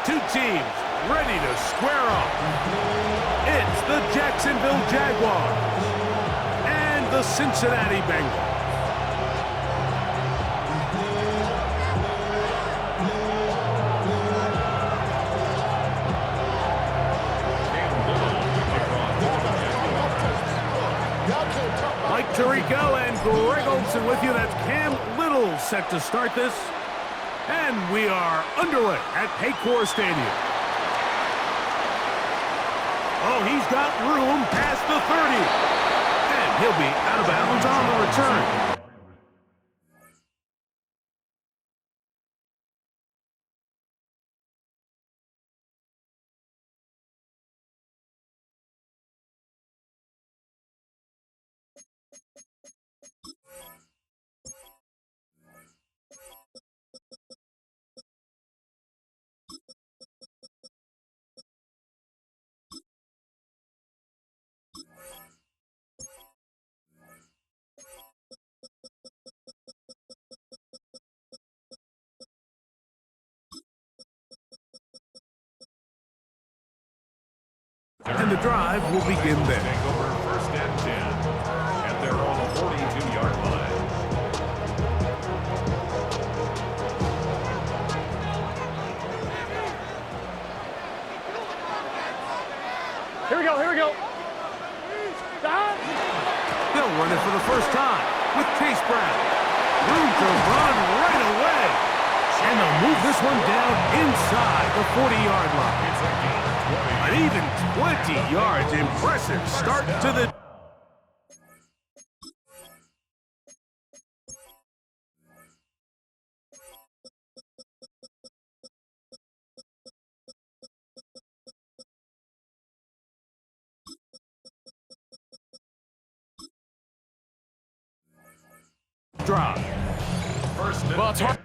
Two teams ready to square off. It's the Jacksonville Jaguars and the Cincinnati Bengals. Mike Tirico and Greg Olsen with you. That's Cam Little set to start this. And we are underway at Paycor Stadium. Oh, he's got room past the 30. And he'll be out of bounds on the return. And the drive will begin there. Take over first and 10 at their own 42-yard line. Here we go. They'll run it for the first time with Chase Brown. Room to run right away. And they'll move this one down inside the 40-yard line. It's a gain of 20. An even 20 yards. Impressive start to the... drive. First and Well, it's hard 10.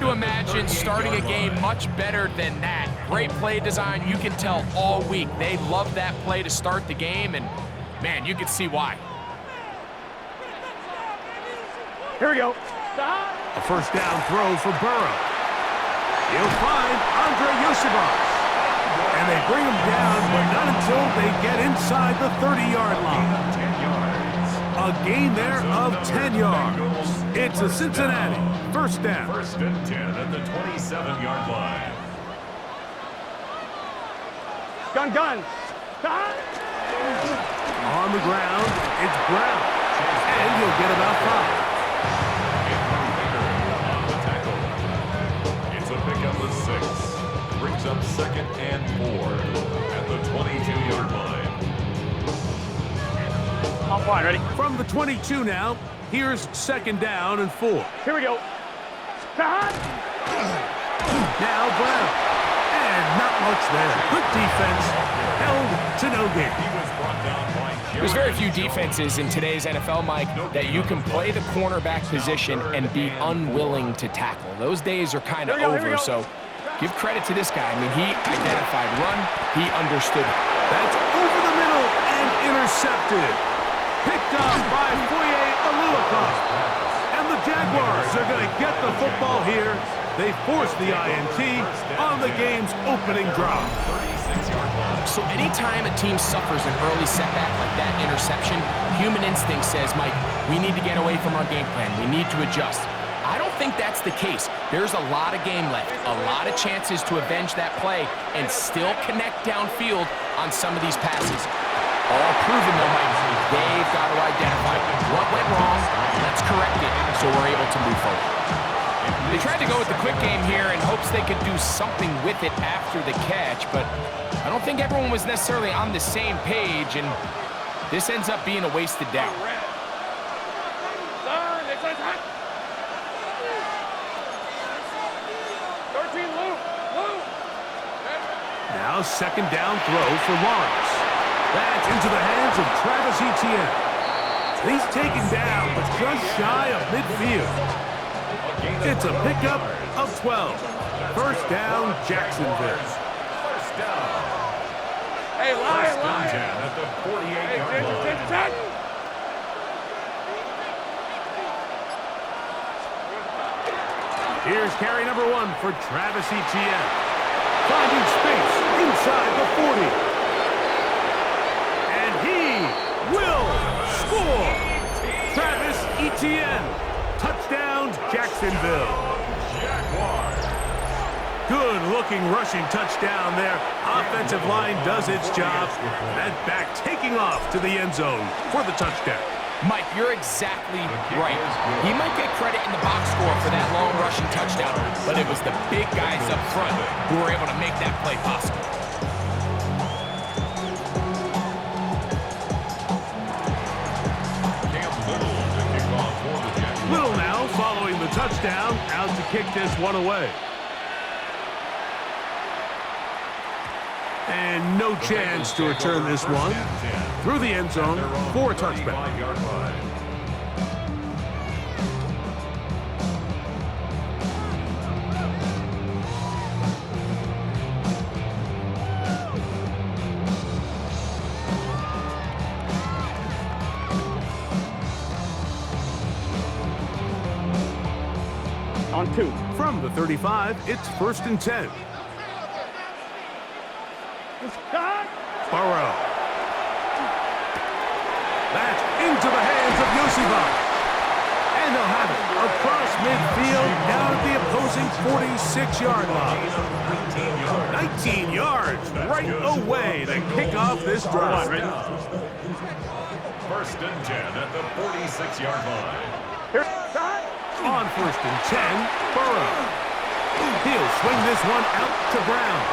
to imagine starting a game much better than that. Great play design. You can tell all week they love that play to start the game, and man, you can see why. Here we go. A first down throw for Burrow. He'll find Andre Yosibas. And they bring him down, but not until they get inside the 30-yard line. 10 yards. A gain there of 10 yards. It's a Cincinnati first down. First and 10 at the 27-yard line. Gun. On the ground, it's Brown. And he'll get about 5. On the tackle. It's a pickup of 6. Brings up second and 4 at the 22-yard line. I'm fine, ready? From the 22 now, here's second down and 4. Here we go. Now Brown. And not much there. Good defense. Held to no gain. He was brought down by There's very few defenses in today's NFL, Mike, that you can play the cornerback position and be unwilling to tackle. Those days are kind of over, so give credit to this guy. I mean, he identified run, he understood. That's over the middle and intercepted. Picked up by Foye Oluokun. And the Jaguars are going to get the football here. They force the INT on the game's opening drive. 36-yard line. So anytime a team suffers an early setback like that interception, human instinct says, Mike, we need to get away from our game plan. We need to adjust. I don't think that's the case. There's a lot of game left, a lot of chances to avenge that play and still connect downfield on some of these passes. All proven though, Mike, they've got to identify what went wrong, let's correct it so we're able to move forward. They tried to go with the quick game here in hopes they could do something with it after the catch, but I don't think everyone was necessarily on the same page, and this ends up being a wasted down. Now second down throw for Lawrence. That's into the hands of Travis Etienne. He's taken down, but just shy of midfield. It's a pickup of 12. First down, Jacksonville. First down. Hey, First and 10 at the 48-yard line. Here's carry number 1 for Travis Etienne. Finding space inside the 40. And he will score. Travis Etienne. Touchdown, Jacksonville. Good-looking rushing touchdown there. Offensive line does its job. That back taking off to the end zone for the touchdown. Mike, you're exactly right. He might get credit in the box score for that long rushing touchdown, but it was the big guys up front who were able to make that play possible. Little now following the touchdown, out to kick this one away. And no chance to return this one through the end zone for a touchback. On 2. From the 35, it's 1st and 10. Burrow. That's into the hands of Yosivas. And they'll have it across midfield down at the opposing 46-yard line. 19 yards right away to kick off this drive. 1st and 10 at the 46-yard line. On 1st and 10, Burrow. He'll swing this one out to Brown.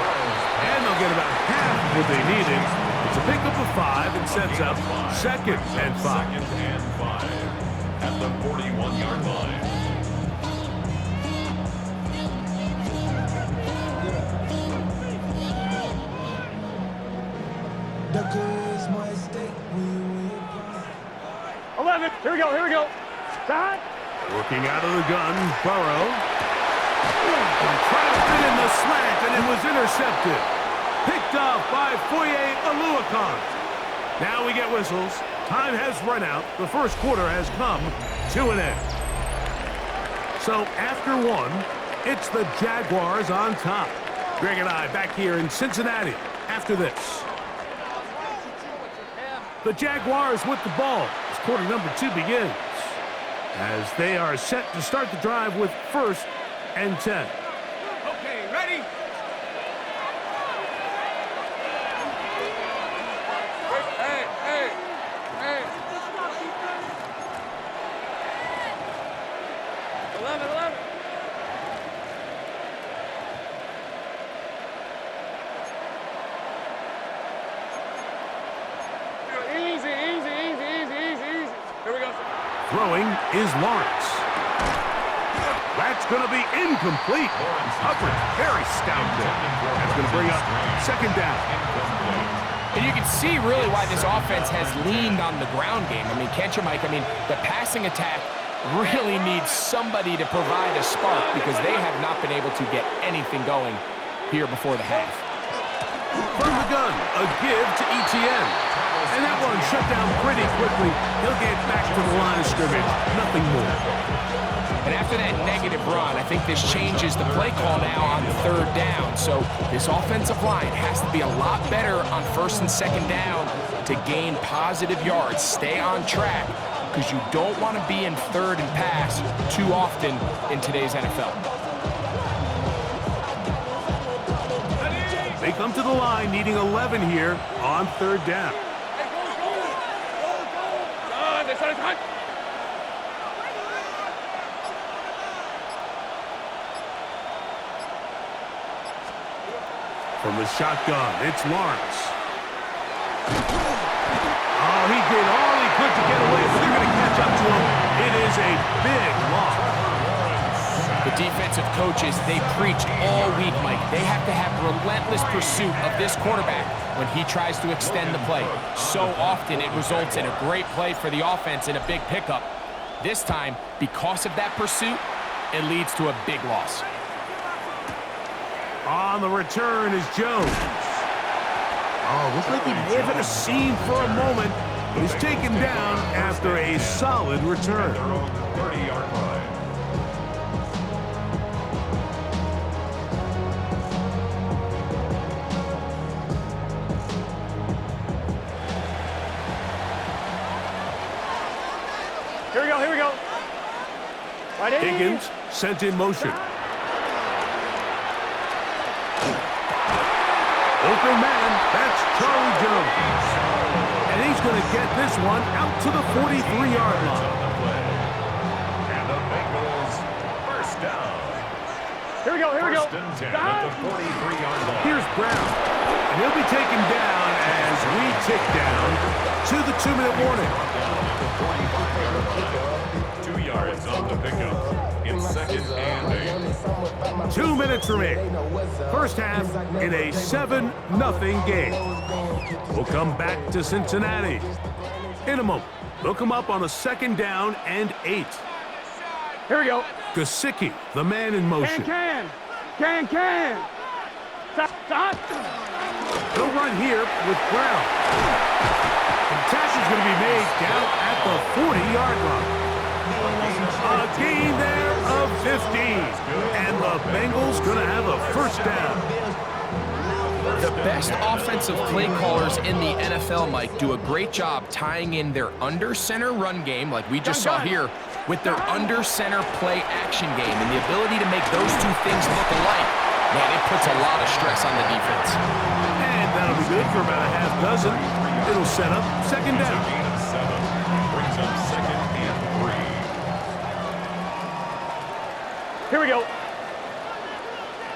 And they'll get about half of what they needed. It's a pickup of 5 and sets up 2nd and 5. 2nd and 5 at the 41-yard line. The good is my stake. 11. Here we go. Here we go. Side. Working out of the gun, Burrow. And crafted in the slant, and it was intercepted. Picked off by Foye Oluokun. Now we get whistles. Time has run out. The first quarter has come to an end. So after 1, it's the Jaguars on top. Greg and I back here in Cincinnati after this. The Jaguars with the ball as quarter number 2 begins, as they are set to start the drive with 1st and 10. Okay, ready? Hey. 11. Easy. Here we go. Throwing is Lawrence. That's going to be incomplete. Coverage very stout there. That's going to bring up 2nd down. And you can see really why this offense has leaned on the ground game. I mean, can't you, Mike? I mean, the passing attack really needs somebody to provide a spark because they have not been able to get anything going here before the half. From the gun, a give to Etienne. And that one shut down pretty quickly. He'll get back to the line of scrimmage. Nothing more. And after that negative run, I think this changes the play call now on 3rd down. So this offensive line has to be a lot better on 1st and 2nd down to gain positive yards. Stay on track because you don't want to be in 3rd and pass too often in today's NFL. They come to the line needing 11 here on 3rd down. From the shotgun, it's Lawrence. Oh, he did all he could to get away, but they're going to catch up to him. It is a big loss. The defensive coaches, they preach all week, Mike. They have to have relentless pursuit of this quarterback when he tries to extend the play. So often it results in a great play for the offense and a big pickup. This time, because of that pursuit, it leads to a big loss. On the return is Jones. Oh, looks like he may have had a seam for a moment, but he's taken down after a solid return. 30-yard line. Here we go, here we go. Right in. Higgins sent in motion. Open man, that's Charlie Jones. And he's going to get this one out to the 43-yard line. And the Bengals first down. Here we go, here we go. First and 10 at the 43-yard line. Here's Brown. And he'll be taken down as we tick down to the 2-minute warning. 2 yards on the pickup in second and 8. 2 minutes remaining. First half in a 7-0 game. We'll come back to Cincinnati in a moment. They'll come up on a 2nd down and 8. Here we go. Gesicki, the man in motion. Can. Stop. He'll run here with Brown. And tackle's going to be made down at the 40-yard line. A gain there of 15. And the Bengals going to have a first down. The best offensive play callers in the NFL, Mike, do a great job tying in their under-center run game, like we just saw here, with their under-center play action game. And the ability to make those two things look alike, man, it puts a lot of stress on the defense. And that'll be good for about a half dozen. It'll set up 2nd down. Gain of 7 brings up 2nd and 3. Here we go.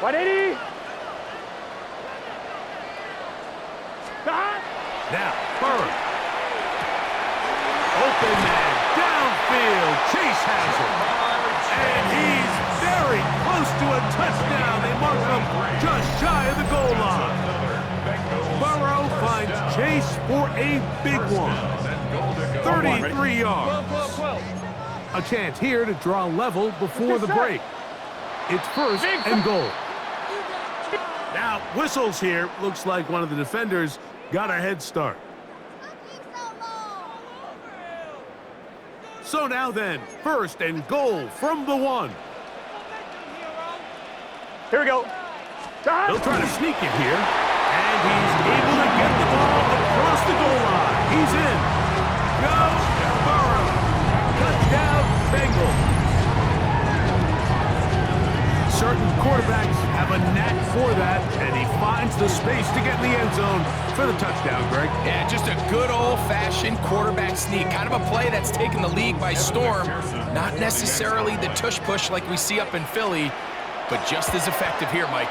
180. Stop. Now, Burrow. Open man, downfield. Chase has it. And he's very close to a touchdown. They mark him just shy of the goal line. Burrow finds Chase for a big one. 33 yards. 12. A chance here to draw level before the break. It's 1st and goal. Now, whistles here. Looks like one of the defenders got a head start. So now then, 1st and goal from the 1. Here we go. They'll try to sneak it here. And he's able to get the ball across the goal line. He's in. Go, Burrow. Touchdown, Bengals. Certain quarterbacks have a knack for that, and he finds the space to get in the end zone for the touchdown, Greg. Yeah, just a good old-fashioned quarterback sneak. Kind of a play that's taken the league by storm. Not necessarily the tush-push like we see up in Philly, but just as effective here, Mike.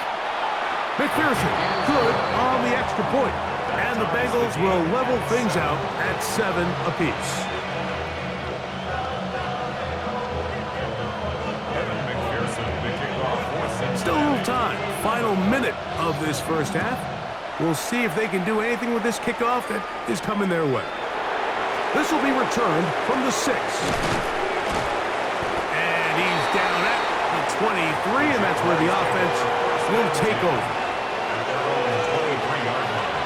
McPherson, good on the extra point. And the Bengals will level things out at 7 apiece. Still a little time. Final minute of this first half. We'll see if they can do anything with this kickoff that is coming their way. This will be returned from the 6. And he's down at the 23, and that's where the offense will take over. At their own 23-yard line.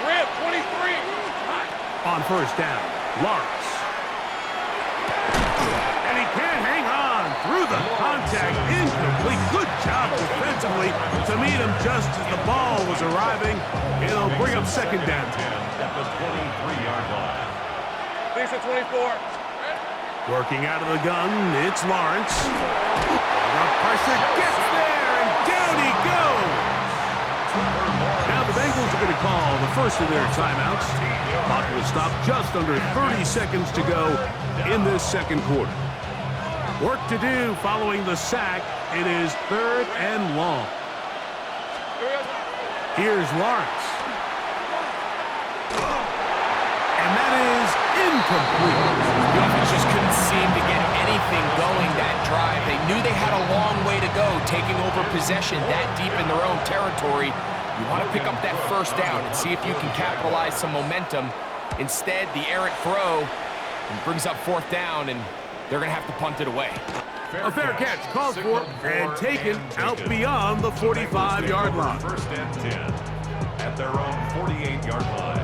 Rip, 23. On 1st down, Lawrence. And he can't hang on through the contact. Incomplete. Good job defensively to meet him just as the ball was arriving. It'll bring up 2nd down. At the 23-yard line. Lisa, 24. Working out of the gun, it's Lawrence. The pressure gets there, and down he goes. Now the Bengals are going to call the first of their timeouts. Clock will stop just under 30 seconds to go in this 2nd quarter. Work to do following the sack. It is 3rd and long. Here's Lawrence. And that is incomplete. The offense just couldn't seem to get anything going that drive. They knew they had a long way to go, taking over possession that deep in their own territory. You want to pick up that 1st down and see if you can capitalize some momentum. Instead, the errant throw brings up 4th down, and they're going to have to punt it away. A fair catch called for and taken out beyond the 45-yard line. 1st and 10 at their own 48-yard line.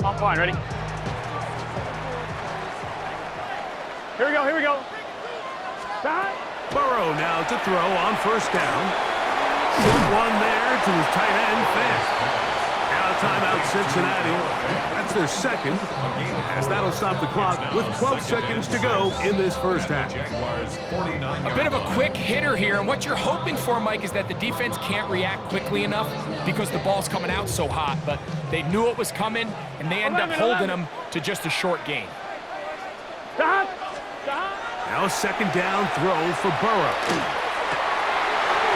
I'm fine, ready? Here we go, here we go. Time. Burrow now to throw on first down. Short one there to his tight end, Fant. Now timeout Cincinnati. That's their second, as that'll stop the clock with 12 seconds to go in this first half. A bit of a quick hitter here, and what you're hoping for, Mike, is that the defense can't react quickly enough because the ball's coming out so hot, but they knew it was coming, and they end up holding them to just a short gain. Stop. Now second down throw for Burrow.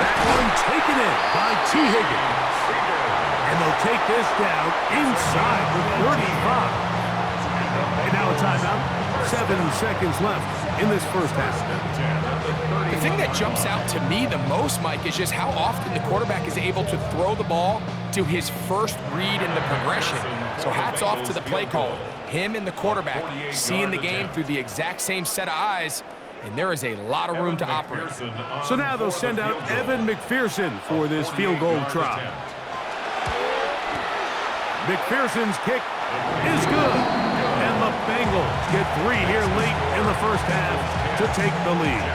That one taken in by T. Higgins. And they'll take this down inside the 35. And now a timeout. 7 seconds left in this first half. The thing that jumps out to me the most, Mike, is just how often the quarterback is able to throw the ball to his first read in the progression. So hats off to the play caller. Him and the quarterback seeing the game through the exact same set of eyes, and there is a lot of room to operate. So now they'll send out Evan McPherson for this field goal try. McPherson's kick is good, and the Bengals get 3 here late in the first half to take the lead.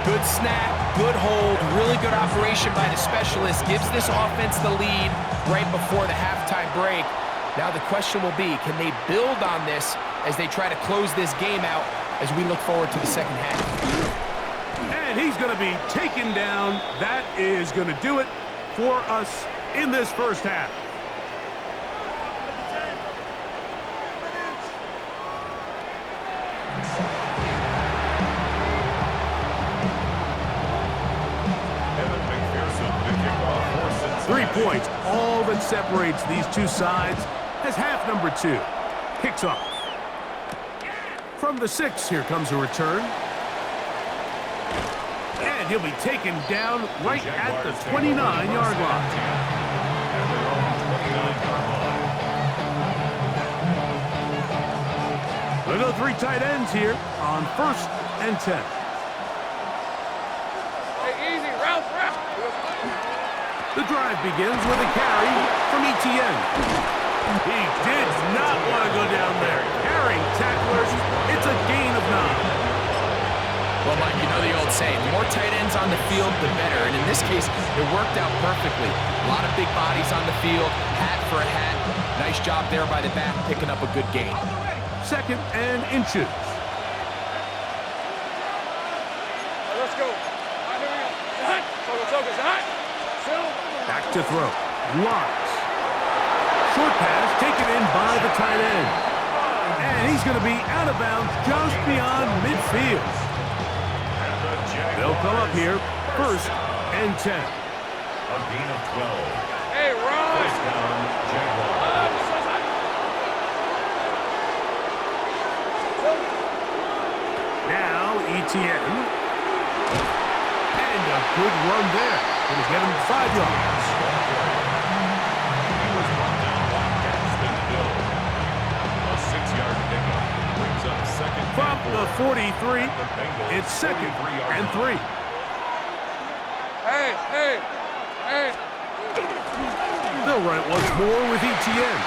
Good snap, good hold, really good operation by the specialist. Gives this offense the lead right before the halftime break. Now the question will be, can they build on this as they try to close this game out as we look forward to the second half? And he's going to be taken down. That is going to do it for us in this first half. Three points, all that separates these two sides as half number 2 kicks off. From the 6, here comes a return. And he'll be taken down right at the 29-yard line. They'll go 3 tight ends here on 1st and 10. Hey, easy, route. The drive begins with a carry from Etienne. He did not want to go down there. Carrying tacklers, it's a gain of 9. Well, Mike, you know the old saying, the more tight ends on the field, the better. And in this case, it worked out perfectly. A lot of big bodies on the field, hat for a hat. Nice job there by the back, picking up a good gain. 2nd and inches. Let's go. All right, here we go. Focus. Back to throw. Lawrence. Short pass taken in by the tight end. And he's going to be out of bounds just beyond midfield. They'll come up here 1st and 10. A gain of 12. Hey, run. First down, Jaguars. Now Etienne. And a good run there. It'll get him 5 yards. He was brought down by Gaston Hill. A 6-yard pickup brings up second. From the 43, it's 2nd and 3. Hey. They'll run it once more with Etienne.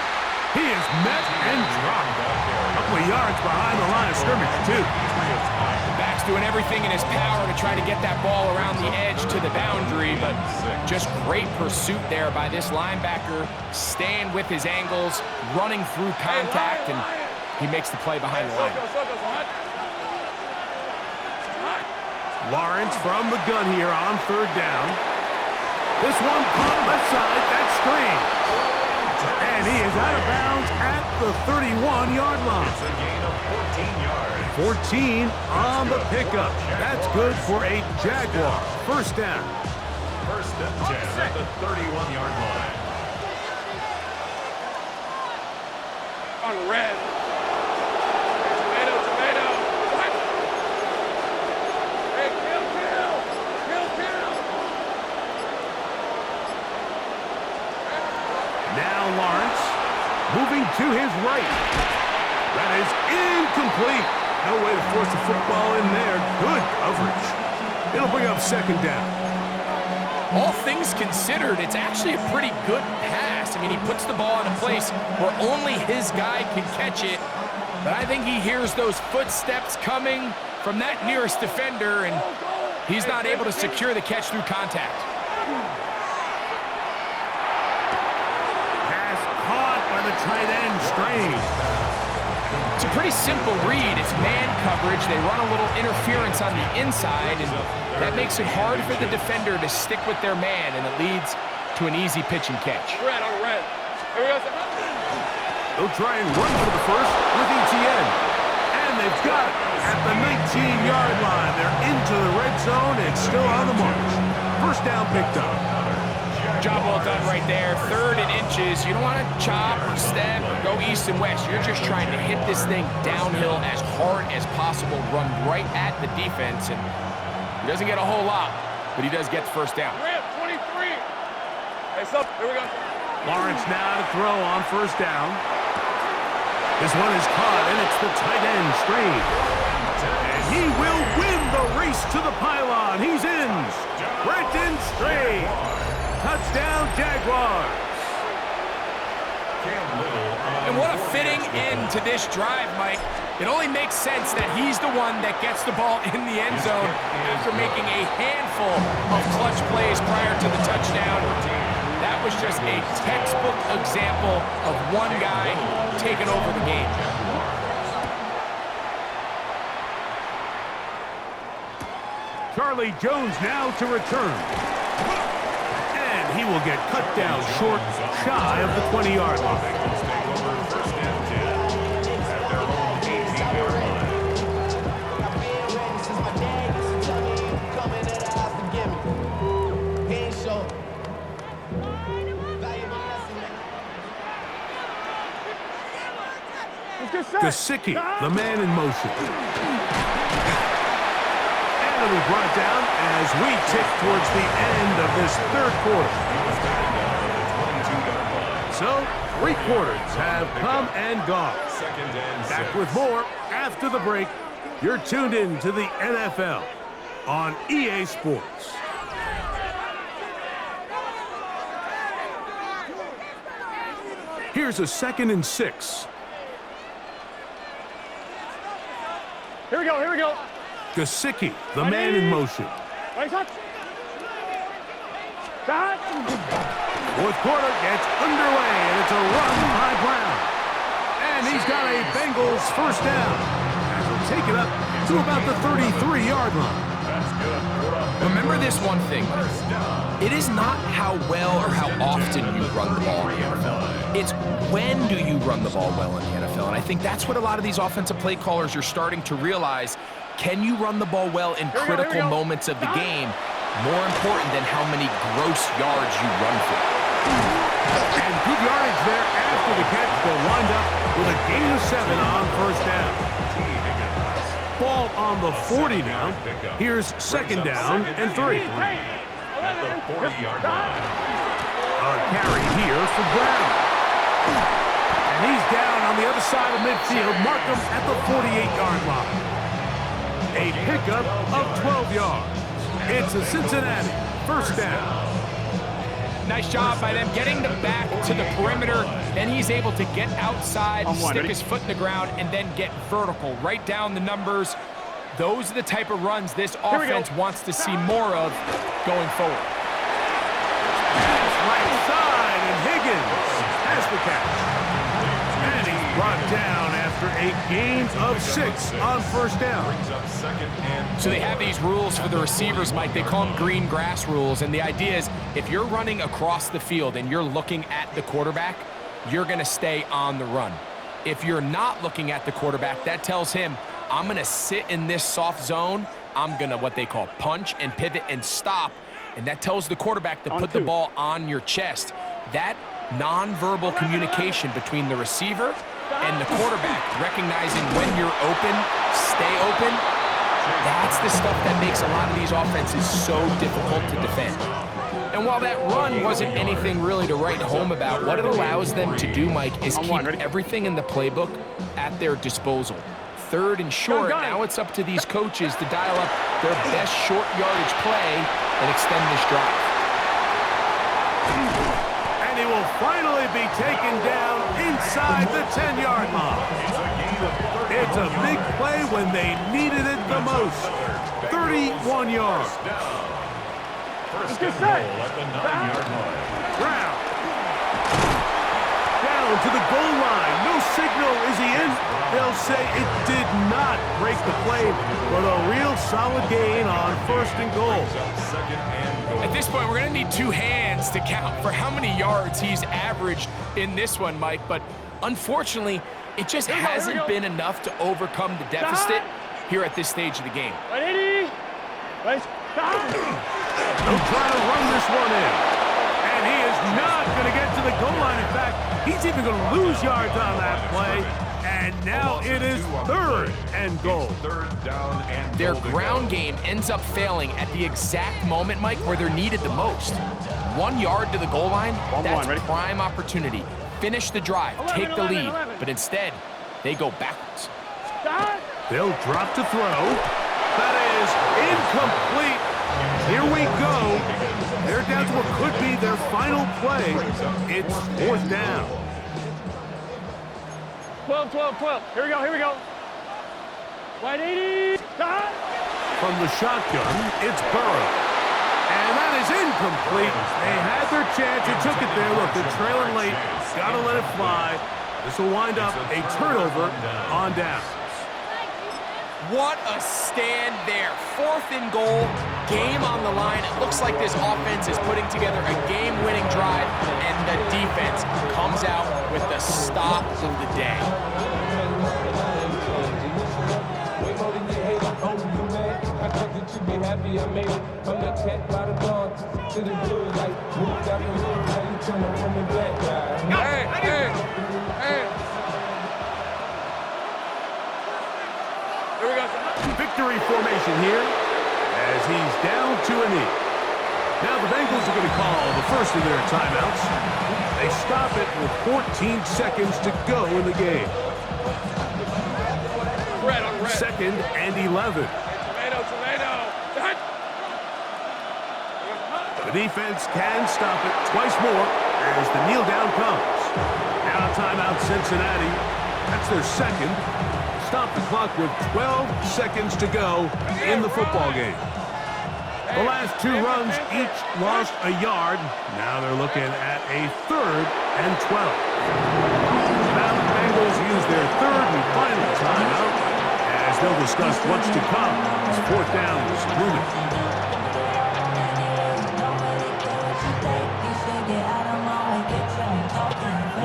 He is met and dropped. A couple of yards behind the line of scrimmage, too. The back's doing everything in his power to try to get that ball around the edge to the boundary, but just great pursuit there by this linebacker, staying with his angles, running through contact, and he makes the play behind the line. Lawrence from the gun here on 3rd down. This one caught left side, that screen. And he is out of bounds at the 31-yard line. It's a gain of 14 yards. 14 on the pickup. That's good for a Jaguar. 1st down. 1st and 10 at the 31-yard line. On red. Tomato. What? Hey, kill. Now Lawrence moving to his right. That is incomplete. No way to force the football in there. Good coverage. It'll bring up 2nd down. All things considered, it's actually a pretty good pass. I mean, he puts the ball in a place where only his guy can catch it. But I think he hears those footsteps coming from that nearest defender, and he's not able to secure the catch through contact. Pass caught by the tight end, Strange. It's a pretty simple read. It's man coverage. They run a little interference on the inside, and that makes it hard for the defender to stick with their man, and it leads to an easy pitch and catch. Red on the red. Here we go. They'll try and run for the first with ETN. And they've got it at the 19-yard line. They're into the red zone and still on the march. First down picked up. Job well done right there. 3rd and inches. You don't want to chop or step or go east and west. You're just trying to hit this thing downhill as hard as possible, run right at the defense, and he doesn't get a whole lot, but he does get the first down. 23. Hey, stop. Here we go. Lawrence now to throw on first down. This one is caught, and it's the tight end, Strange. And he will win the race to the pylon. He's in. Brenton Strange. Touchdown, Jaguars. And what a fitting end to this drive, Mike. It only makes sense that he's the one that gets the ball in the end zone after making a handful of clutch plays prior to the touchdown. That was just a textbook example of one guy taking over the game. Charlie Jones now to return. And he will get cut down short, shy of the 20-yard line. Gesicki, the man in motion. And it'll be brought down as we tick towards the end of this 3rd quarter. So, 3 quarters have come and gone. Back with more after the break. You're tuned in to the NFL on EA Sports. Here's a 2nd and 6. Here we go. Here we go. Gesicki, the man in motion. Right shot. Shot. 4th quarter gets underway, and it's a run by Brown. And he's got a Bengals first down. And he'll take it up to about the 33-yard line. Remember this one thing. It is not how well or how often you run the ball in the NFL. It's when do you run the ball well in the NFL. And I think that's what a lot of these offensive play callers are starting to realize. Can you run the ball well in critical moments of the game? More important than how many gross yards you run for. And good yardage there after the catch. They'll wind up with a gain of 7 on first down. Ball on the 40 now. Here's 2nd down and 3. At the 40-yard line. A carry here for Brown. And he's down on the other side of midfield. Mark him at the 48-yard line. A pickup of 12 yards. It's a Cincinnati first down. Nice job by them getting the back to the perimeter. Then he's able to get outside, stick his foot in the ground, and then get vertical. Right down the numbers. Those are the type of runs this offense wants to see more of going forward. Pass right side, and Higgins has the catch. And he's brought down after a gain of 6 on first down. So they have these rules for the receivers, Mike. They call them green grass rules. And the idea is if you're running across the field and you're looking at the quarterback, you're going to stay on the run. If you're not looking at the quarterback, that tells him, I'm going to sit in this soft zone. I'm going to what they call punch and pivot and stop. And that tells the quarterback to put the ball on your chest. That nonverbal communication between the receiver and the quarterback, recognizing when you're open, stay open, that's the stuff that makes a lot of these offenses so difficult to defend. And while that run wasn't anything really to write home about, what it allows them to do, Mike, is keep everything in the playbook at their disposal. 3rd and short, now it's up to these coaches to dial up their best short yardage play and extend this drive. And he will finally be taken down inside the 10-yard line. That's a big play when they needed it the most. 31 yards. First and goal at the 9-yard line. Brown. Down to the goal line. No signal. Is he in? They'll say it did not break the play, but a real solid gain on first and goal. Second and goal. At this point, we're going to need two hands to count for how many yards he's averaged in this one, Mike. But unfortunately, it just hasn't been enough to overcome the deficit here at this stage of the game. They'll try to run this one in. And he is not going to get to the goal line. In fact, he's even going to lose yards on that play. And now it is third and goal. Third down and Their goal to ground go. game ends up failing at the exact moment, Mike, where they're needed the most. 1 yard to the goal line, that's prime opportunity. Finish the drive, take the lead. But instead, they go backwards. They'll drop to throw. That is incomplete. Here we go. They're down to what could be their final play. It's fourth down. 12, 12, 12. Here we go, here we go. 180. From the shotgun, it's Burrow. And that is incomplete. They had their chance. They took it there. Look, they're trailing late. Got to let it fly. This will wind up a turnover on down. What a stand there. Fourth and goal, game on the line. It looks like this offense is putting together a game-winning drive, and the defense comes out with the stop of the day. Victory formation here as he's down to a knee. Now the Bengals are going to call the first of their timeouts. They stop it with 14 seconds to go in the game. Red on red. Second and 11. Tomato, tomato. The defense can stop it twice more as the kneel down comes. Now timeout Cincinnati. That's their second. Stop the clock with 12 seconds to go in the football game. The last two runs each lost a yard. Now they're looking at a third and 12. Now the Bengals use their third and final timeout as they'll discuss what's to come as fourth down is looming.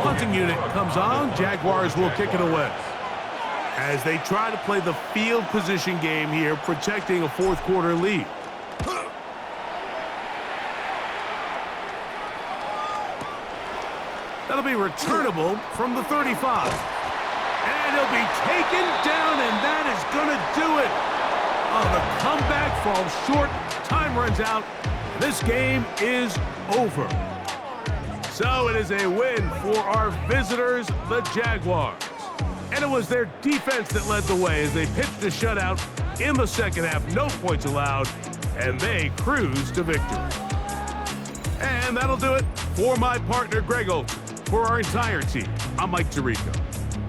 Punting unit comes on. Jaguars will kick it away as they try to play the field position game here, protecting a fourth quarter lead. That'll be returnable from the 35. And he'll be taken down, and that is going to do it. Oh, the comeback falls short. Time runs out. This game is over. So it is a win for our visitors, the Jaguars. And it was their defense that led the way as they pitched a shutout in the second half. No points allowed, and they cruised to victory. And that'll do it for my partner, Greg Olson. For our entire team, I'm Mike Tirico.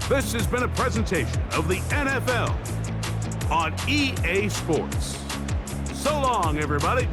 This has been a presentation of the NFL on EA Sports. So long, everybody.